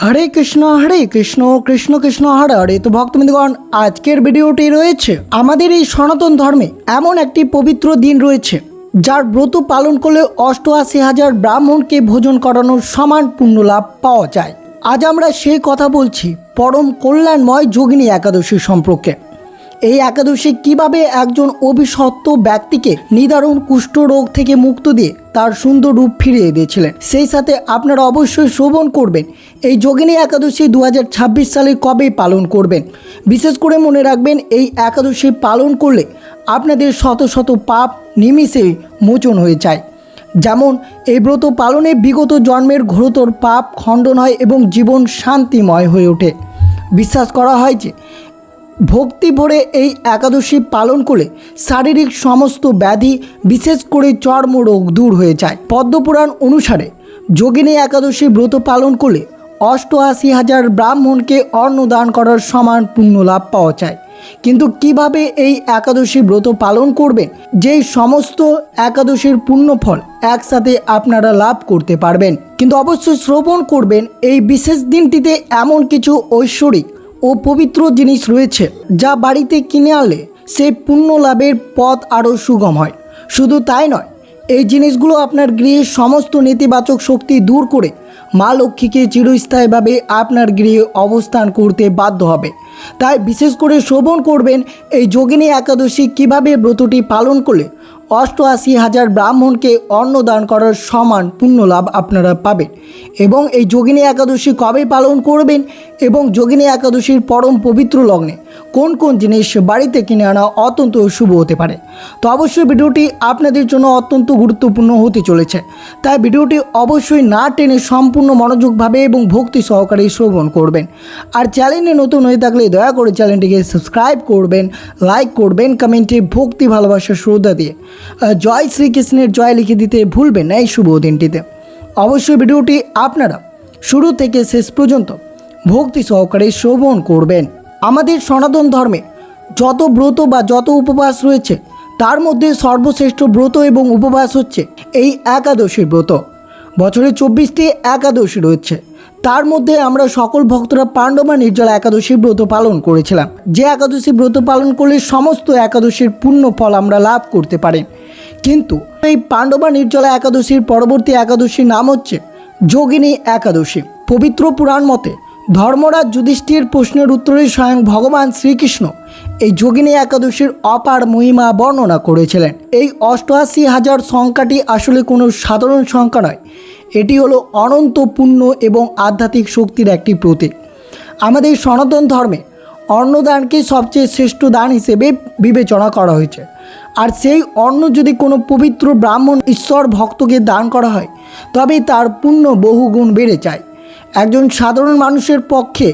হরে কৃষ্ণ কৃষ্ণ কৃষ্ণ হরে হরে। তো ভক্তবৃন্দগণ, আজকের ভিডিওটি রয়েছে আমাদের এই সনাতন ধর্মে এমন একটি পবিত্র দিন রয়েছে যার ব্রত পালন করলে ৮৮,০০০ ব্রাহ্মণকে ভোজন করানোর সমান পুণ্য লাভ পাওয়া যায়। আজ আমরা সেই কথা বলছি পরম কল্যাণময় যোগিনী একাদশী সম্পর্কে। এই একাদশী কিভাবে একজন অভিশপ্ত ব্যক্তিকে নিদারুণ কুষ্ঠরোগ থেকে মুক্ত দিয়ে তার সুন্দর রূপ ফিরিয়ে দিয়েছিলেন, সেই সাথে আপনারা অবশ্যই শ্রবণ করবেন এই যোগিনী একাদশী 2026 সালে কবে পালন করবেন। বিশেষ করে মনে রাখবেন, এই একাদশী পালন করলে আপনাদের শত শত পাপ নিমিষেই মোচন হয়ে যায়। যেমন এই ব্রত পালনে বিগত জন্মের ঘোরতর পাপ খণ্ডন হয় এবং জীবন শান্তিময় হয়ে ওঠে। বিশ্বাস করা হয় যে ভক্তি ভরে এই একাদশী পালন করলে শারীরিক সমস্ত ব্যাধি, বিশেষ করে চর্মরোগ দূর হয়ে যায়। পদ্মপুরাণ অনুসারে যোগিনী একাদশী ব্রত পালন করলে ৮৮,০০০ ব্রাহ্মণকে অন্নদান করার সমান পুণ্য লাভ পাওয়া যায়। কিন্তু কিভাবে এই একাদশী ব্রত পালন করবেন, যেই সমস্ত একাদশীর পুণ্যফল একসাথে আপনারা লাভ করতে পারবেন। কিন্তু অবশ্যই শ্রবণ করবেন, এই বিশেষ দিনটিতে এমন কিছু ঐশ্বরিক ও পবিত্র জিনিস রয়েছে যা বাড়িতে কিনে আনলে সেই পুণ্য লাভের পথ আরও সুগম হয়। শুধু তাই নয়, এই জিনিসগুলো আপনার গৃহের সমস্ত নেতিবাচক শক্তি দূর করে মা লক্ষ্মীকে চিরস্থায়ীভাবে আপনার গৃহে অবস্থান করতে বাধ্য হবে। তাই বিশেষ করে শ্রবণ করবেন এই যোগিনী একাদশী কিভাবে ব্রতটি পালন করলে ৮৮,০০০ ব্রাহ্মণকে অন্নদান করার সমান পুণ্য লাভ আপনারা পাবেন, এবং এই যোগিনী একাদশী কবে পালন করবেন এবং যোগিনী একাদশীর পরম পবিত্র লগ্নে কোন কোন জিনিস বাড়িতে কিনে আনা অত্যন্ত শুভ হতে পারে। তো অবশ্যই ভিডিওটি আপনাদের জন্য অত্যন্ত গুরুত্বপূর্ণ হতে চলেছে, তাই ভিডিওটি অবশ্যই না টেনে সম্পূর্ণ মনোযোগভাবে এবং ভক্তি সহকারে শ্রবণ করবেন। আর চ্যানেলে নতুন হয়ে থাকলে দয়া করে চ্যানেলটিকে সাবস্ক্রাইব করবেন, লাইক করবেন, কমেন্টে ভক্তি ভালোবাসা শ্রদ্ধা দিয়ে জয় শ্রীকৃষ্ণের জয় লিখে দিতে ভুলবেন না এই শুভ দিনটিতে। অবশ্যই ভিডিওটি আপনারা শুরু থেকে শেষ পর্যন্ত ভক্তি সহকারে শ্রবণ করবেন। আমাদের সনাতন ধর্মে যত ব্রত বা যত উপবাস রয়েছে, তার মধ্যে সর্বশ্রেষ্ঠ ব্রত এবং উপবাস হচ্ছে এই একাদশীর ব্রত। বছরে 24টি একাদশী রয়েছে, তার মধ্যে আমরা সকল ভক্তরা পাণ্ডবা নির্জলা একাদশী ব্রত পালন করেছিলাম, যে একাদশী ব্রত পালন করলে সমস্ত একাদশীর পুণ্য ফল আমরা লাভ করতে পারি। কিন্তু এই পাণ্ডবা নির্জলা একাদশীর পরবর্তী একাদশীর নাম হচ্ছে যোগিনী একাদশী। পবিত্র পুরাণ মতে ধর্মরাজ যুধিষ্ঠির প্রশ্নের উত্তরে স্বয়ং ভগবান শ্রীকৃষ্ণ এই যোগিনী একাদশীর অপার মহিমা বর্ণনা করেছিলেন। এই ৮৮,০০০ সংখ্যাটি আসলে কোনো সাধারণ সংখ্যা নয়, এটি হলো অনন্ত পুণ্য এবং আধ্যাত্মিক শক্তির একটি প্রতীক। আমাদের সনাতন ধর্মে অন্নদানকে সবচেয়ে শ্রেষ্ঠ দান হিসেবে বিবেচনা করা হয়েছে। আর সেই অন্ন যদি কোনো পবিত্র ব্রাহ্মণ ঈশ্বর ভক্তকে দান করা হয়, তবে তার পুণ্য বহুগুণ বেড়ে যায়। একজন সাধারণ মানুষের পক্ষে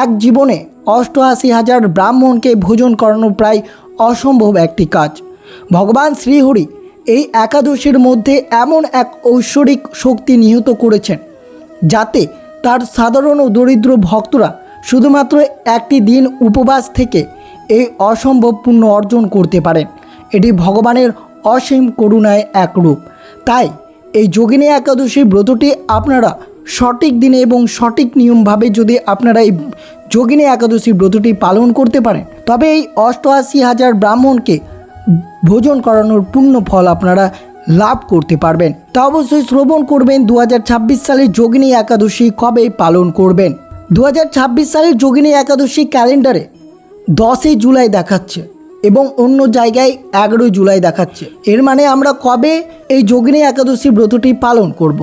এক জীবনে ৮৮,০০০ ব্রাহ্মণকে ভোজন করানো প্রায় অসম্ভব একটি কাজ। ভগবান শ্রীহরি এই একাদশীর মধ্যে এমন এক ঐশ্বরিক শক্তি নিহিত করেছেন, যাতে তার সাধারণ ও দরিদ্র ভক্তরা শুধুমাত্র একটি দিন উপবাস থেকে এই অসম্ভব পুণ্য অর্জন করতে পারেন। এটি ভগবানের অসীম করুণায় এক রূপ। তাই এই যোগিনী একাদশী ব্রতটি আপনারা সঠিক দিনে এবং সঠিক নিয়মভাবে যদি আপনারা এই যোগিনী একাদশী ব্রতটি পালন করতে পারেন, তবে এই ৮৮,০০০ ব্রাহ্মণকে ভোজন করানোর পুণ্য ফল আপনারা লাভ করতে পারবেন। তা অবশ্যই শ্রবণ করবেন 2026 সালের যোগিনী একাদশী কবে পালন করবেন। 2026 সালের যোগিনী একাদশী ক্যালেন্ডারে 10ই জুলাই দেখাচ্ছে এবং অন্য জায়গায় 11ই জুলাই দেখাচ্ছে। এর মানে আমরা কবে এই যোগিনী একাদশী ব্রতটি পালন করব।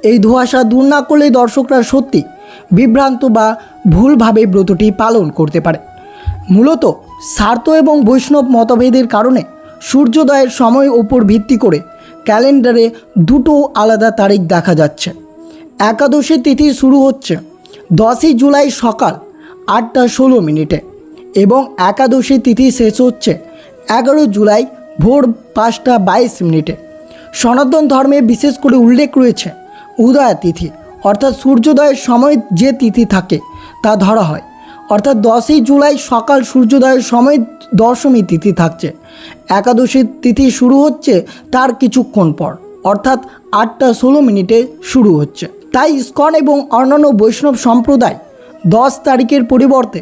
এই ধোঁয়াশা দূর না করলে দর্শকরা সত্যি বিভ্রান্ত বা ভুলভাবে ব্রতটি পালন করতে পারে। মূলত স্বার্থ এবং বৈষ্ণব মতভেদের কারণে সূর্যোদয়ের সময় ওপর ভিত্তি করে ক্যালেন্ডারে দুটো আলাদা তারিখ দেখা যাচ্ছে। একাদশী তিথি শুরু হচ্ছে 10ই জুলাই সকাল 8:16 এবং একাদশী তিথি শেষ হচ্ছে 11 জুলাই ভোর 5:22। সনাতন ধর্মে বিশেষ করে উল্লেখ রয়েছে উদয় তিথি, অর্থাৎ সূর্যোদয়ের সময় যে তিথি থাকে তা ধরা হয়। অর্থাৎ 10ই জুলাই সকাল সূর্যোদয়ের সময় দশমী তিথি থাকছে। একাদশীর তিথি শুরু হচ্ছে তার কিছুক্ষণ পর, অর্থাৎ 8:16 শুরু হচ্ছে। তাই ইসকন এবং অন্যান্য বৈষ্ণব সম্প্রদায় 10 তারিখের পরিবর্তে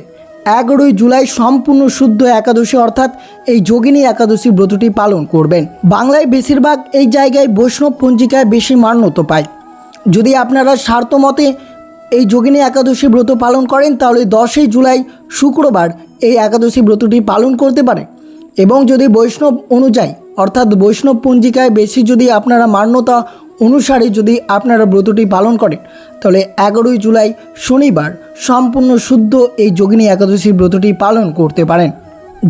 11 জুলাই সম্পূর্ণ শুদ্ধ একাদশী অর্থাৎ এই যোগিনী একাদশী ব্রতটি পালন করবেন। বাংলায় বেশিরভাগ এই জায়গায় বৈষ্ণব পঞ্জিকায় বেশি মান্যতা পায়। যদি আপনারা স্বার্থ মতে এই যোগিনী একাদশী ব্রত পালন করেন তাহলে 10 জুলাই শুক্রবার এই একাদশী ব্রতটি পালন করতে পারেন। এবং যদি বৈষ্ণব অনুযায়ী অর্থাৎ বৈষ্ণব পঞ্জিকায় বেশি যদি আপনারা মান্যতা অনুসারে যদি আপনারা ব্রতটি পালন করেন তাহলে 11 জুলাই শনিবার সম্পূর্ণ শুদ্ধ এই যোগিনী একাদশী ব্রতটি পালন করতে পারেন।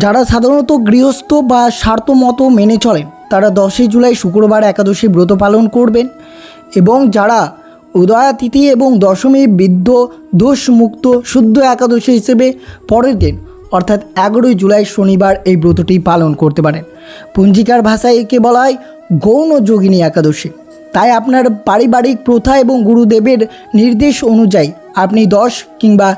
যারা সাধারণত গৃহস্থ বা স্বার্থ মতো মেনে চলেন তারা 10 জুলাই শুক্রবার একাদশী ব্রত পালন করবেন। এবং যারা উদয়া তিথি এবং দশমী বিদ্ধ দোষমুক্ত শুদ্ধ একাদশী হিসেবে পরের দিন অর্থাৎ 11 জুলাই শনিবার এই ব্রতটি পালন করতে পারেন। পঞ্জিকার ভাষায় একে বলা হয় গৌণ যোগিনী একাদশী। তাই আপনার পারিবারিক প্রথা এবং গুরুদেবের নির্দেশ অনুযায়ী আপনি 10 কিংবা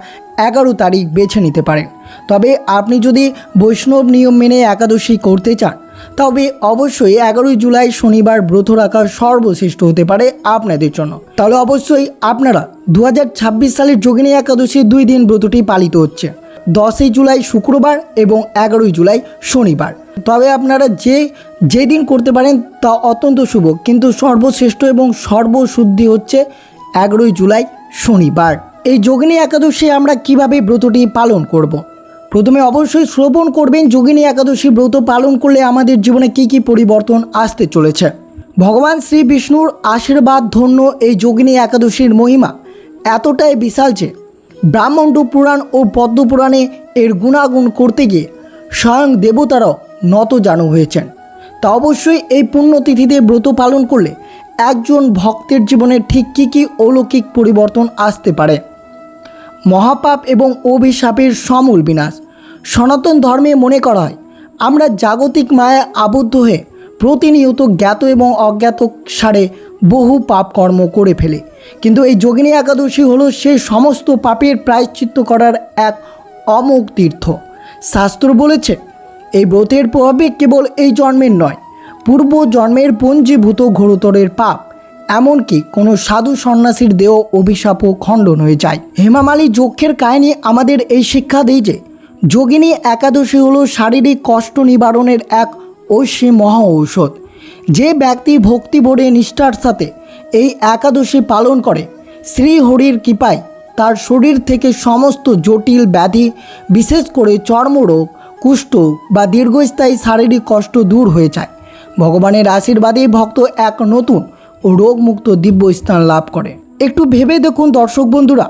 11 তারিখ বেছে নিতে পারেন। তবে আপনি যদি বৈষ্ণব নিয়ম মেনে একাদশী করতে চান তবে অবশ্যই 11 জুলাই শনিবার ব্রত রাখা সর্বশ্রেষ্ঠ হতে পারে আপনাদের জন্য। তাহলে অবশ্যই আপনারা 2026 সালের যোগিনী একাদশী 2 দিন ব্রতটি পালিত হচ্ছে, 10 জুলাই শুক্রবার এবং 11 জুলাই শনিবার। তবে আপনারা যে দিন করতে পারেন তা অত্যন্ত শুভ, কিন্তু সর্বশ্রেষ্ঠ এবং সর্বশুদ্ধি হচ্ছে 11 জুলাই শনিবার। এই যোগিনী একাদশী আমরা কিভাবে ব্রতটি পালন করব। প্রথমে অবশ্যই শ্রবণ করবেন যোগিনী একাদশী ব্রত পালন করলে আমাদের জীবনে কী কী পরিবর্তন আসতে চলেছে। ভগবান শ্রী বিষ্ণুর আশীর্বাদ ধন্য এই যোগিনী একাদশীর মহিমা এতটাই বিশাল যে ব্রাহ্মণ্ড পুরাণ ও পদ্মপুরাণে এর গুণাগুণ করতে গিয়ে স্বয়ং দেবতারাও নতজানু হয়েছেন। তা অবশ্যই এই পুণ্যতিথিতে ব্রত পালন করলে একজন ভক্তের জীবনে ঠিক কী কী অলৌকিক পরিবর্তন আসতে পারে। মহাপাপ এবং অভিশাপের সমূল বিনাশ। সনাতন ধর্মে মনে করা হয় আমরা জাগতিক মায়ায় আবদ্ধ হয়ে প্রতিনিয়ত জ্ঞাত এবং অজ্ঞাত সারে বহু পাপ কর্ম করে ফেলে, কিন্তু এই যোগিনী একাদশী হলো সেই সমস্ত পাপের প্রায়শ্চিত্ত করার এক অমোঘ তীর্থ। শাস্ত্র বলেছে এই ব্রতের প্রভাবে কেবল এই জন্মের নয়, পূর্ব জন্মের পঞ্জীভূত ঘোরতরের পাপ এমনকি কোনো সাধু সন্ন্যাসীর দেহ অভিশাপও খণ্ডন হয়ে যায়। হেমামালী যক্ষের কাহিনী আমাদের এই শিক্ষা দেয় যে যোগিনী একাদশী হলো শারীরিক কষ্ট নিবারণের এক ঐশ্বী মহা ঔষধ। যে ব্যক্তি ভক্তি ভরে নিষ্ঠার সাথে এই একাদশী পালন করে শ্রীহরির কৃপায় তার শরীর থেকে সমস্ত জটিল ব্যাধি, বিশেষ করে চর্মরোগ, কুষ্ঠ বা দীর্ঘস্থায়ী শারীরিক কষ্ট দূর হয়ে যায়। ভগবানের আশীর্বাদে ভক্ত এক নতুন ও রোগমুক্ত দিব্য স্থান লাভ করে। একটু ভেবে দেখুন দর্শক বন্ধুরা,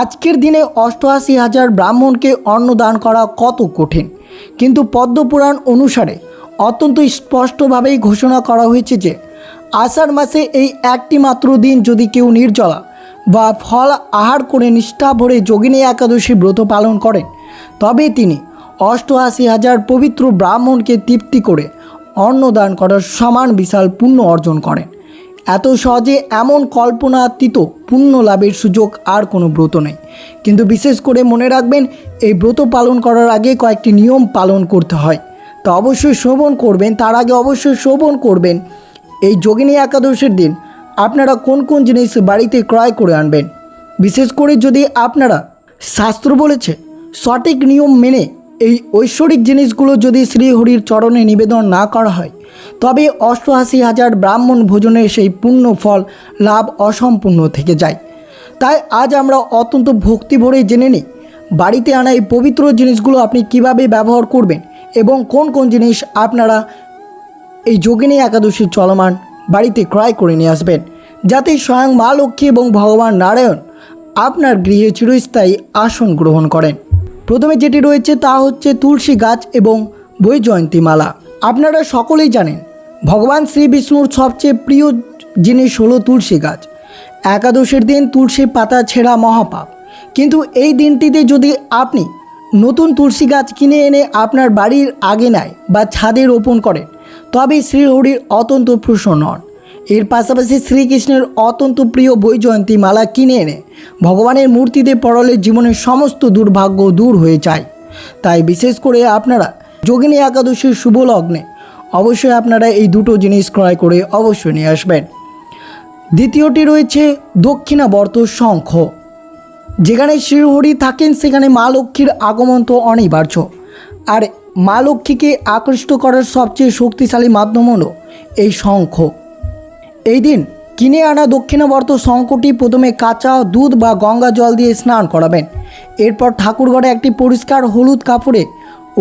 আজকের দিনে 88,000 ব্রাহ্মণকে অন্নদান করা কত কঠিন, কিন্তু পদ্মপুরাণ অনুসারে অত্যন্ত স্পষ্টভাবেই ঘোষণা করা হয়েছে যে আষাঢ় মাসে এই একটি মাত্র দিন যদি কেউ নির্জলা বা ফল আহার করে নিষ্ঠা ভরে যোগিনী একাদশী ব্রত পালন করেন তবে তিনি 88,000 পবিত্র ব্রাহ্মণকে তৃপ্তি করে অন্নদান করার সমান বিশাল পুণ্য অর্জন করেন। এত সহজে এমন কল্পনাতীত পুণ্য লাভের সুযোগ আর কোনো ব্রত নেই। কিন্তু বিশেষ করে মনে রাখবেন এই ব্রত পালন করার আগে কয়েকটি নিয়ম পালন করতে হয়। তা অবশ্যই শ্রবণ করবেন, তার আগে অবশ্যই শ্রবণ করবেন এই যোগিনী একাদশীর দিন আপনারা কোন কোন জিনিস বাড়িতে ক্রয় করে আনবেন। বিশেষ করে যদি আপনারা শাস্ত্র বলেছে সঠিক নিয়ম মেনে এই ঐশ্বরিক জিনিসগুলো যদি শ্রীহরির চরণে নিবেদন না করা হয় তবে 88,000 ব্রাহ্মণ ভোজনের সেই পুণ্য ফল লাভ অসম্পূর্ণ থেকে যায়। তাই আজ আমরা অত্যন্ত ভক্তি ভরে জেনে নিই বাড়িতে আনা এই পবিত্র জিনিসগুলো আপনি কিভাবে ব্যবহার করবেন এবং কোন কোন জিনিস আপনারা এই যোগিনী একাদশী চলমান বাড়িতে ক্রয় করে নিয়ে আসবেন, যাতে স্বয়ং মা লক্ষ্মী এবং ভগবান নারায়ণ আপনার গৃহে চিরস্থায়ী আসন গ্রহণ করেন। প্রথমে যেটি রয়েছে তা হচ্ছে তুলসী গাছ এবং বৈজয়ন্তী মালা। আপনারা সকলেই জানেন ভগবান শ্রী বিষ্ণুর সবচেয়ে প্রিয় জিনিস হলো তুলসী গাছ। একাদশীর দিন তুলসী পাতা ছেঁড়া মহাপাপ, কিন্তু এই দিনটিতে যদি আপনি নতুন তুলসী গাছ কিনে এনে আপনার বাড়ির আঙিনায় বা ছাদে রোপণ করেন তবে শ্রীহরির অত্যন্ত প্রসন্ন হন। এর পাশাপাশি শ্রীকৃষ্ণের অত্যন্ত প্রিয় বৈজয়ন্তী মালা কিনে এনে ভগবানের মূর্তিতে পড়ালে জীবনের সমস্ত দুর্ভাগ্য দূর হয়ে যায়। তাই বিশেষ করে আপনারা যোগিনী একাদশীর শুভ লগ্নে অবশ্যই আপনারা এই দুটো জিনিস ক্রয় করে অবশ্যই নিয়ে আসবেন। দ্বিতীয়টি রয়েছে দক্ষিণাবর্ত শঙ্খ। যেখানে শ্রীহরি থাকেন সেখানে মা লক্ষ্মীর আগমন তো অনিবার্য। আর মা লক্ষ্মীকে আকৃষ্ট করার সবচেয়ে শক্তিশালী মাধ্যম হলো এই শঙ্খ। এই দিন কিনে আনা দক্ষিণাবর্ত শঙ্খটি প্রথমে কাঁচা দুধ বা গঙ্গা জল দিয়ে স্নান করাবেন। এরপর ঠাকুরঘরে একটি পরিষ্কার হলুদ কাপড়ে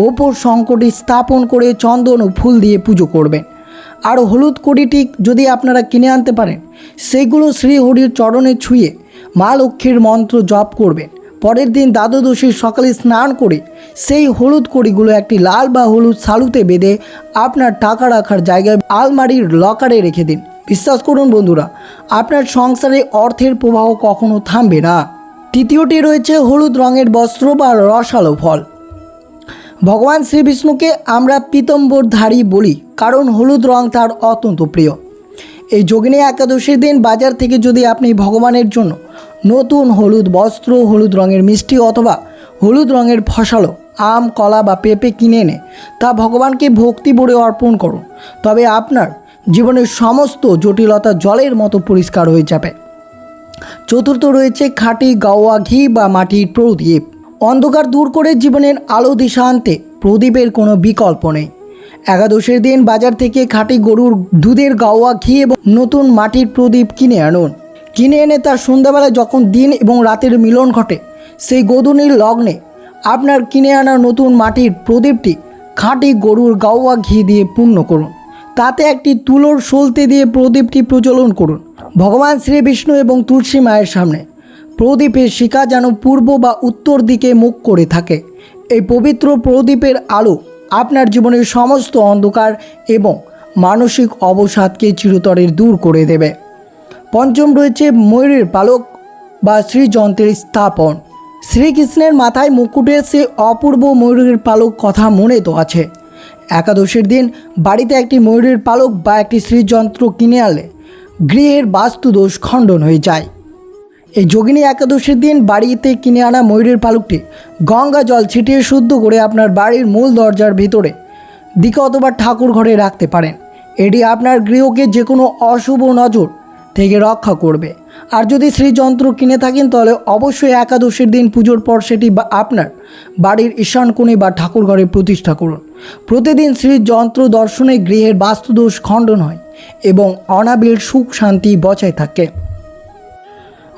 ওপর শঙ্খটি স্থাপন করে চন্দন ও ফুল দিয়ে পুজো করবেন। আর হলুদ কড়িটি যদি আপনারা কিনে আনতে পারেন সেগুলো শ্রীহরির চরণে ছুঁয়ে মা লক্ষ্মীর মন্ত্র জপ করবেন। পরের দিন দ্বাদশীর সকালে স্নান করে সেই হলুদ কড়িগুলো একটি লাল বা হলুদ শালুতে বেঁধে আপনার টাকা রাখার জায়গায় আলমারির লকারে রেখে দিন। বিশ্বাস করুন বন্ধুরা, আপনার সংসারে অর্থের প্রবাহ কখনো থামবে না। তৃতীয়টি রয়েছে হলুদ রঙের বস্ত্র বা রসালো ফল। ভগবান শ্রীবিষ্ণুকে আমরা পীতম্বরধারী বলি, কারণ হলুদ রং তার অত্যন্ত প্রিয়। এই যোগিনী একাদশীর দিন বাজার থেকে যদি আপনি ভগবানের জন্য নতুন হলুদ বস্ত্র, হলুদ রঙের মিষ্টি অথবা হলুদ রঙের ফসলও আম, কলা বা পেঁপে কিনে এনে তা ভগবানকে ভক্তি ভরে অর্পণ করুন, তবে আপনার জীবনের সমস্ত জটিলতা জলের মতো পরিষ্কার হয়ে যাবে। চতুর্থ রয়েছে খাঁটি গাওয়া ঘি বা মাটির প্রদীপ। অন্ধকার দূর করে জীবনের আলো দিশা আনতে প্রদীপের কোনো বিকল্প নেই। একাদশীর দিন বাজার থেকে খাঁটি গরুর দুধের গাওয়া ঘি এবং নতুন মাটির প্রদীপ কিনে আনুন। কিনে এনে তার সন্ধ্যাবেলায় যখন দিন এবং রাতের মিলন ঘটে সেই গোধূলির লগ্নে আপনার কিনে আনা নতুন মাটির প্রদীপটি খাঁটি গরুর গাওয়া ঘি দিয়ে পূর্ণ করুন। তাতে একটি তুলোর সলতে দিয়ে প্রদীপটি প্রজ্বলন করুন ভগবান শ্রীবিষ্ণু এবং তুলসী মায়ের সামনে। প্রদীপের শিখা যেন পূর্ব বা উত্তর দিকে মুখ করে থাকে। এই পবিত্র প্রদীপের আলো আপনার জীবনের সমস্ত অন্ধকার এবং মানসিক অবসাদকে চিরতরে দূর করে দেবে। পঞ্চম রয়েছে ময়ূরের পালক বা শ্রীযন্ত্রের স্থাপন। শ্রীকৃষ্ণের মাথায় মুকুটের সে অপূর্ব ময়ূরের পালক কথা মনে তো আছে। একাদশীর দিন বাড়িতে একটি ময়ূরের পালক বা একটি শ্রীযন্ত্র কিনে আনলে গৃহের বাস্তুদোষ খণ্ডন হয়ে যায়। এই যোগিনী একাদশীর দিন বাড়িতে কিনে আনা ময়ূরের পালকটি গঙ্গা জল ছিটিয়ে শুদ্ধ করে আপনার বাড়ির মূল দরজার ভিতরে দিকে অথবা ঠাকুর ঘরে রাখতে পারেন। এটি আপনার গৃহকে যে কোনো অশুভ নজর থেকে রক্ষা করবে। আর যদি শ্রীযন্ত্র কিনে থাকেন তাহলে অবশ্যই একাদশীর দিন পুজোর পর সেটি আপনার বাড়ির ঈশান কোণে বা ঠাকুর ঘরে প্রতিষ্ঠা করুন। প্রতিদিন শ্রীযন্ত্র দর্শনে গৃহের বাস্তুদোষ খণ্ডন হয় এবং অনাবিল সুখ শান্তি বজায় থাকে।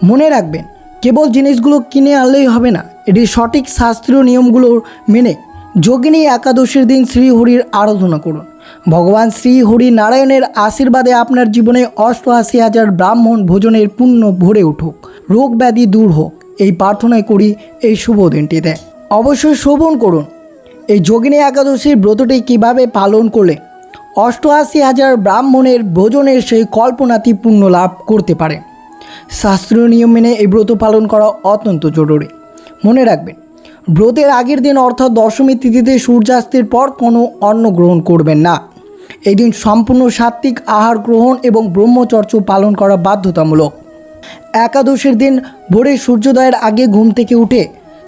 মনে রাখবেন, কেবল জিনিসগুলো কিনে আনলেই হবে না, এটি সঠিক শাস্ত্রীয় নিয়মগুলো মেনে যোগিনী একাদশীর দিন শ্রীহরির আরাধনা করুন। ভগবান শ্রীহরি নারায়ণের আশীর্বাদে আপনার জীবনে ৮৮,০০০ ব্রাহ্মণ ভোজনের পুণ্য ভরে উঠুক, রোগ ব্যাধি দূর হোক, এই প্রার্থনাই করি এই শুভ দিনটিতে। অবশ্যই শ্রবণ করুন এই যোগিনী একাদশীর ব্রতটি কিভাবে পালন করলে ৮৮,০০০ ব্রাহ্মণের ভোজনের সেই কল্পনাতি পুণ্য লাভ করতে পারে। শাস্ত্রীয় নিয়ম মেনে এই ব্রত পালন করা অত্যন্ত জরুরি। মনে রাখবেন, ব্রতের আগের দিন অর্থাৎ দশমী তিথিতে সূর্যাস্তের পর কোনো অন্ন গ্রহণ করবেন না। এই দিন সম্পূর্ণ সাত্ত্বিক আহার গ্রহণ এবং ব্রহ্মচর্য পালন করা বাধ্যতামূলক। একাদশীর দিন ভোরে সূর্যোদয়ের আগে ঘুম থেকে উঠে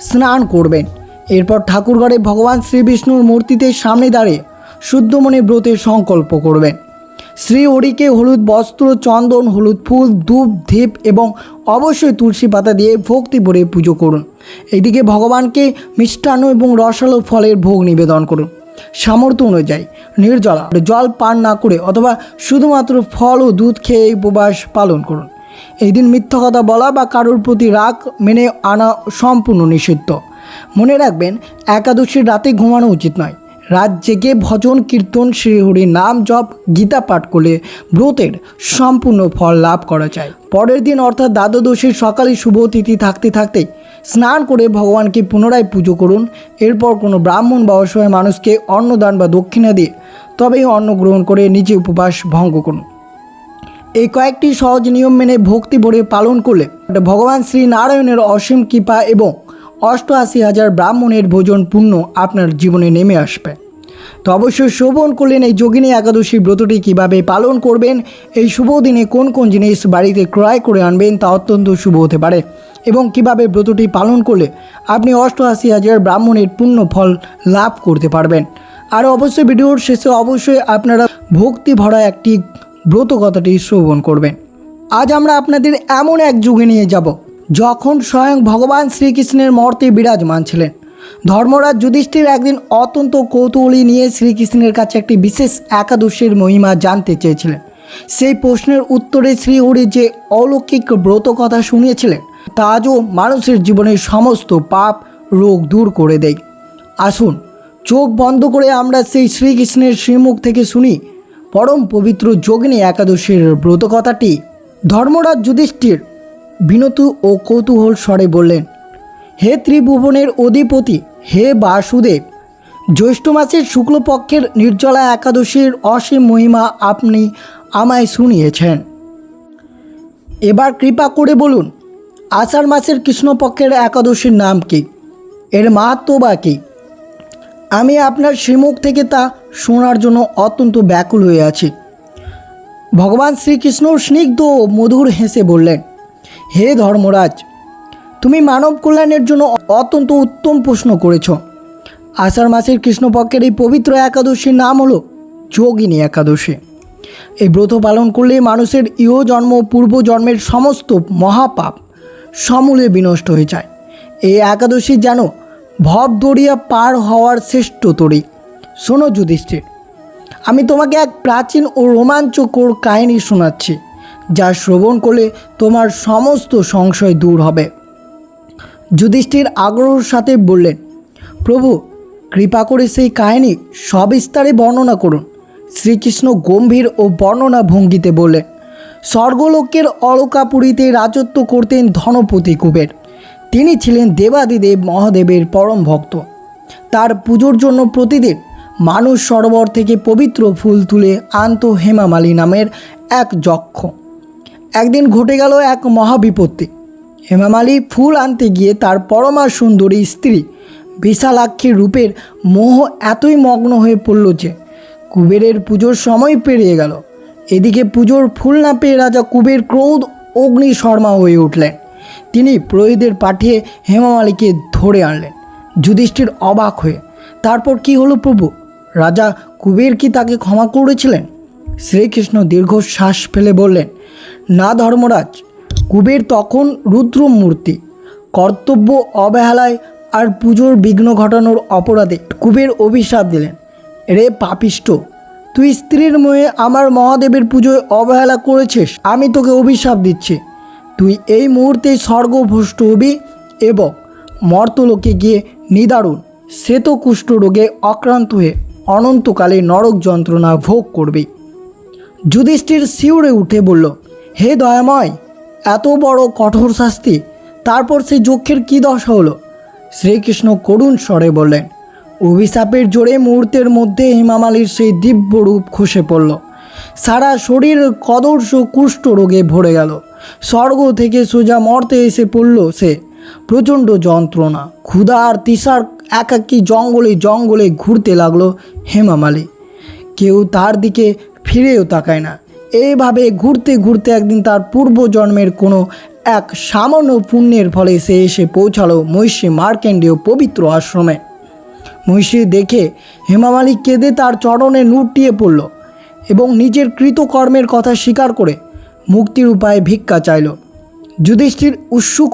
স্নান করবেন। এরপর ঠাকুরঘরে ভগবান শ্রীবিষ্ণুর মূর্তিতে সামনে দাঁড়িয়ে শুদ্ধ মনে ব্রতের সংকল্প করবেন। শ্রীহরিকে হলুদ বস্ত্র, চন্দন, হলুদ ফুল, ধূপ, ধীপ এবং অবশ্যই তুলসী পাতা দিয়ে ভক্তি ভরে পুজো করুন। এদিকে ভগবানকে মিষ্টান্ন এবং রসালো ফলের ভোগ নিবেদন করুন। সামর্থ্য অনুযায়ী নির্জলা জল পান না করে অথবা শুধুমাত্র ফল ও দুধ খেয়ে উপবাস পালন করুন। এই দিন মিথ্যা কথা বলা বা কারোর প্রতি রাগ মেনে আনা সম্পূর্ণ নিষিদ্ধ। মনে রাখবেন, একাদশীর রাতে ঘুমানো উচিত নয়। রাত জেগে ভজন কীর্তন, শ্রীহরির নাম জপ, গীতা পাঠ করলে ব্রতের সম্পূর্ণ ফল লাভ করা যায়। পরের দিন অর্থাৎ দ্বাদশীর সকালে শুভ তিথি থাকতে থাকতেই স্নান করে ভগবানকে পুনরায় পুজো করুন। এরপর কোনো ব্রাহ্মণ বা অসহায় মানুষকে অন্নদান বা দক্ষিণা দিয়ে তবেই অন্ন গ্রহণ করে নিজে উপবাস ভঙ্গ করুন। এই কয়েকটি সহজ নিয়ম মেনে ভক্তি ভরে পালন করলে ভগবান শ্রী নারায়ণের অসীম কৃপা এবং ৮৮,০০০ ব্রাহ্মণের ভোজন পুণ্য আপনার জীবনে নেমে আসবে। তো অবশ্যই শ্রবণ করলেন এই যোগিনী একাদশী ব্রতটি কিভাবে পালন করবেন, এই শুভ দিনে কোন কোন জিনিস বাড়িতে ক্রয় করে আনবেন তা অত্যন্ত শুভ হতে পারে এবং কিভাবে ব্রতটি পালন করলে আপনি ৮৮,০০০ ব্রাহ্মণের পুণ্য ফল লাভ করতে পারবেন। আর অবশ্যই ভিডিওর শেষে অবশ্যই আপনারা ভক্তি ভরা একটি ব্রত কথাটি শ্রবণ করবেন। আজ আমরা আপনাদের এমন এক যুগে নিয়ে যাব যখন স্বয়ং ভগবান শ্রীকৃষ্ণের মর্তে বিরাজমান ছিলেন। ধর্মরাজ যুধিষ্ঠির একদিন অত্যন্ত কৌতূহলী নিয়ে শ্রীকৃষ্ণের কাছে একটি বিশেষ একাদশীর মহিমা জানতে চেয়েছিলেন। সেই প্রশ্নের উত্তরে শ্রীহরি যে অলৌকিক ব্রত কথা শুনিয়েছিলেন তা আজও মানুষের জীবনের সমস্ত পাপ রোগ দূর করে দেয়। আসুন চোখ বন্ধ করে আমরা সেই শ্রীকৃষ্ণের শ্রীমুখ থেকে শুনি পরম পবিত্র যোগিনী একাদশীর ব্রত কথাটি। ধর্মরাজ যুধিষ্ঠির বিনত ও কৌতূহল স্বরে বললেন, হে ত্রিভুবনের অধিপতি, হে বাসুদেব, জ্যৈষ্ঠ মাসের শুক্লপক্ষের নির্জলা একাদশীর অসীম মহিমা আপনি আমায় শুনিয়েছেন। এবার কৃপা করে বলুন, আষাঢ় মাসের কৃষ্ণপক্ষের একাদশীর নাম কি, এর মাহাত্ম্য বা কী? আমি আপনার শ্রীমুখ থেকে তা শোনার জন্য অত্যন্ত ব্যাকুল হয়ে আছি। ভগবান শ্রীকৃষ্ণ স্নিগ্ধ ও মধুর হেসে বললেন, হে ধর্মরাজ, তুমি মানব কল্যাণের জন্য অত্যন্ত উত্তম প্রশ্ন করেছ। আষাঢ় মাসের কৃষ্ণপক্ষের এই পবিত্র একাদশীর নাম হলো যোগিনী একাদশী। এই ব্রত পালন করলে মানুষের ইহ জন্ম পূর্ব জন্মের সমস্ত মহাপাপ সমূলে বিনষ্ট হয়ে যায়। এই একাদশী যেন ভব দরিয়া পার হওয়ার শ্রেষ্ঠ তরী। শোনো যুধিষ্ঠির, আমি তোমাকে এক প্রাচীন ও রোমাঞ্চকর কাহিনী শোনাচ্ছি, যা শ্রবণ করলে তোমার সমস্ত সংশয় দূর হবে। যুধিষ্ঠির আগ্রহের সাথে বললেন, প্রভু, কৃপা করে সেই কাহিনী সবিস্তারে বর্ণনা করুন। শ্রীকৃষ্ণ গম্ভীর ও বর্ণনা ভঙ্গিতে বললেন, স্বর্গলোকের অলকাপুরীতে রাজত্ব করতেন ধনপতি কুবের। তিনি ছিলেন দেবাদিদেব মহাদেবের পরম ভক্ত। তার পুজোর জন্য প্রতিদিন মানুষ সরোবর থেকে পবিত্র ফুল তুলে আনত হেমামালী নামের এক যক্ষ। একদিন ঘটে গেল এক মহাবিপত্তি। হেমামালী ফুল আনতে গিয়ে তার পরমা সুন্দরী স্ত্রী বিশালাক্ষীর রূপের মোহ এতই মগ্ন হয়ে পড়ল যে কুবেরের পুজোর সময় পেরিয়ে গেল। এদিকে পুজোর ফুল না পেয়ে রাজা কুবের ক্রোধ অগ্নিশর্মা হয়ে উঠলেন। তিনি পুরোহিতদের পাঠিয়ে হেমামালীকে ধরে আনলেন। যুধিষ্ঠির অবাক হয়ে, তারপর কি হলো প্রভু? রাজা কুবের কি তাকে ক্ষমা করেছিলেন? শ্রীকৃষ্ণ দীর্ঘশ্বাস ফেলে বললেন, না ধর্মরাজ, কুবের তখন রুদ্রমূর্তি। কর্তব্য অবহেলায় আর পুজোর বিঘ্ন ঘটানোর অপরাধে কুবের অভিশাপ দিলেন, রে পাপিষ্ট, তুই স্ত্রীর মোহে আমার মহাদেবের পুজোয় অবহেলা করেছিস। আমি তোকে অভিশাপ দিচ্ছি, তুই এই মুহূর্তেই স্বর্গভ্রষ্ট হবি এবং মর্তলোকে গিয়ে নিদারুণ শ্বেতকুষ্ঠ রোগে আক্রান্ত হয়ে অনন্তকালে নরক যন্ত্রণা ভোগ করবি। যুধিষ্ঠির শিউরে উঠে বলল, হে দয়াময়, এত বড় কঠোর শাস্তি, তারপর সেই যক্ষের কী দশা হলো? শ্রীকৃষ্ণ করুণ স্বরে বললেন, অভিশাপের জোরে মুহূর্তের মধ্যে হেমামালীর সেই দিব্য রূপ খসে পড়ল। সারা শরীর কদর্শ কুষ্ঠ রোগে ভরে গেল। স্বর্গ থেকে সোজা মর্তে এসে পড়ল সে। প্রচণ্ড যন্ত্রণা, ক্ষুধা আর তৃষার একাকী জঙ্গলে জঙ্গলে ঘুরতে লাগলো হেমামালী। কেউ তার দিকে ফিরেও তাকায় না। এইভাবে ঘুরতে ঘুরতে একদিন তার পূর্বজন্মের কোনো এক সামান্য পুণ্যের ফলে সে এসে পৌঁছালো মহিষী মার্কেন্ডীয় পবিত্র আশ্রমে। মহিষী দেখে হেমামালী কেঁদে তার চরণে নুটিয়ে পড়ল এবং নিজের কৃতকর্মের কথা স্বীকার করে মুক্তির উপায়ে ভিক্ষা চাইল। যুধিষ্ঠির উৎসুক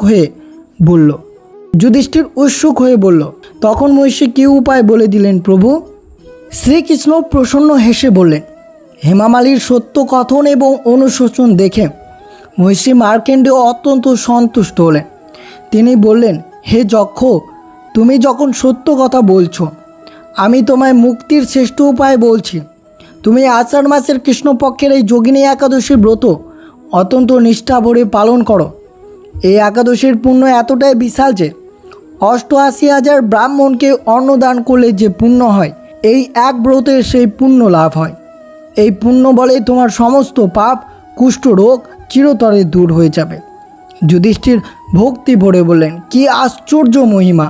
হয়ে বলল, তখন মহিষী কী উপায় বলে দিলেন প্রভু? শ্রীকৃষ্ণ প্রসন্ন হেসে বললেন, হেমামালীর সত্য কথন এবং অনুশোচন দেখে মহিষী মার্কেন্ডেয় অত্যন্ত সন্তুষ্ট হলেন। তিনি বললেন, হে যক্ষ, তুমি যখন সত্য কথা বলছো, আমি তোমায় মুক্তির শ্রেষ্ঠ উপায় বলছি। তুমি আষাঢ় মাসের কৃষ্ণপক্ষের এই যোগিনী একাদশীর ব্রত অত্যন্ত নিষ্ঠা ভরে পালন করো। এই একাদশীর পুণ্য এতটাই বিশাল যে 88,000 ব্রাহ্মণকে অন্নদান করলে যে পুণ্য হয়, এই এক ব্রতের সেই পুণ্য লাভ হয়। এই পুণ্য বলে তোমার সমস্ত পাপ কুষ্ঠ রোগ চিরতরে দূর হয়ে যাবে। যুধিষ্ঠির ভক্তি ভরে বললেন, কি আশ্চর্য মহিমা!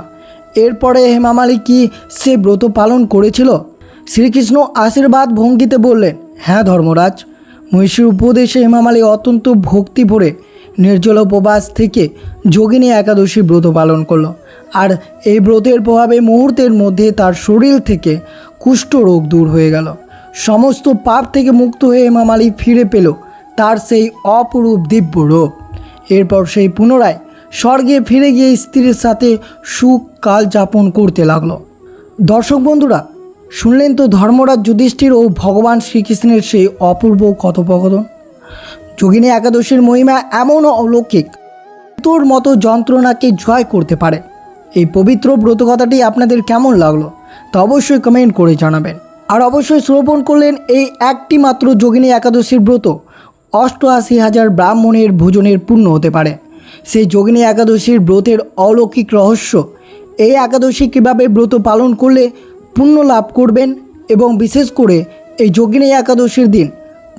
এরপরে হেমামালী কি সে ব্রত পালন করেছিল? শ্রীকৃষ্ণ আশীর্বাদ ভঙ্গিতে বললেন, হ্যাঁ ধর্মরাজ। মহিষীর উপদেশে হেমামালী অত্যন্ত ভক্তি ভরে নির্জল উপবাস থেকে যোগিনী একাদশী ব্রত পালন করল। আর এই ব্রতের প্রভাবে মুহূর্তের মধ্যে তার শরীর থেকে কুষ্ঠ রোগ দূর হয়ে গেল। সমস্ত পাপ থেকে মুক্ত হয়ে হেমামালী ফিরে পেল তার সেই অপরূপ দিব্য রূপ। এরপর সেই পুনরায় স্বর্গে ফিরে গিয়ে স্ত্রীর সাথে সুখ কাল যাপন করতে লাগলো। দর্শক বন্ধুরা, শুনলেন তো ধর্মরাজ যুধিষ্ঠির ও ভগবান শ্রীকৃষ্ণের সেই অপূর্ব কথোপকথন। যোগিনী একাদশীর মহিমা এমন অলৌকিক, মৃত্যুর মতো যন্ত্রণাকে জয় করতে পারে। এই পবিত্র ব্রতকথাটি আপনাদের কেমন লাগলো তা অবশ্যই কমেন্ট করে জানাবেন। আর অবশ্যই শ্রবণ করলেন এই একটি মাত্র যোগিনী একাদশীর ব্রত 88,000 ব্রাহ্মণের ভোজনের পূর্ণ হতে পারে। সেই যোগিনী একাদশীর ব্রতের অলৌকিক রহস্য, এই একাদশী কীভাবে ব্রত পালন করলে পুণ্য লাভ করবেন, এবং বিশেষ করে এই যোগিনী একাদশীর দিন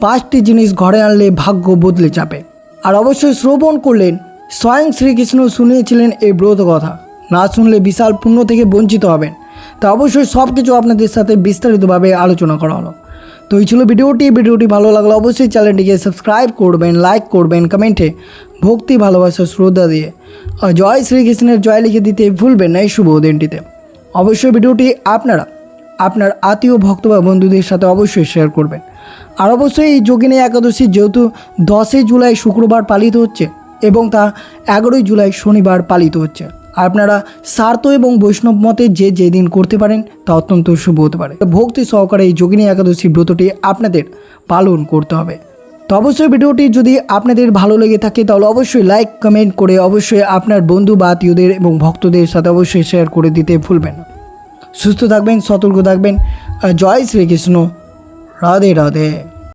5টি জিনিস ঘরে আনলে ভাগ্য বদলে যাবে। আর অবশ্যই শ্রবণ করলেন স্বয়ং শ্রীকৃষ্ণ শুনিয়েছিলেন এই ব্রত কথা, না শুনলে বিশাল পুণ্য থেকে বঞ্চিত হবেন। তা অবশ্যই সব কিছু আপনাদের সাথে বিস্তারিতভাবে আলোচনা করা হলো। তো এই ছিল ভিডিওটি ভালো লাগলে অবশ্যই চ্যানেলটিকে সাবস্ক্রাইব করবেন, লাইক করবেন, কমেন্টে ভক্তি ভালোবাসা শ্রদ্ধা দিয়ে আর জয় শ্রীকৃষ্ণের জয় লিখে দিতে ভুলবেন না এই শুভ দিনটিতে। অবশ্যই ভিডিওটি আপনার আত্মীয় ভক্ত বা বন্ধুদের সাথে অবশ্যই শেয়ার করবেন। আর অবশ্যই এই যোগিনী একাদশী যেহেতু 10 জুলাই শুক্রবার পালিত হচ্ছে এবং তা 11 জুলাই শনিবার পালিত হচ্ছে, আপনারা সার্ত এবং বৈষ্ণব মতে যে দিন করতে পারেন তা অত্যন্ত শুভ হতে পারে। ভক্তি সহকারে এই যোগিনী একাদশী ব্রতটি আপনাদের পালন করতে হবে। তো অবশ্যই ভিডিওটি যদি আপনাদের ভালো লেগে থাকে তাহলে অবশ্যই লাইক কমেন্ট করে অবশ্যই আপনার বন্ধু বা আত্মীয়দের এবং ভক্তদের সাথে অবশ্যই শেয়ার করে দিতে ভুলবেন না। সুস্থ থাকবেন, সতর্ক থাকবেন। জয় শ্রীকৃষ্ণ। রাধে রাধে।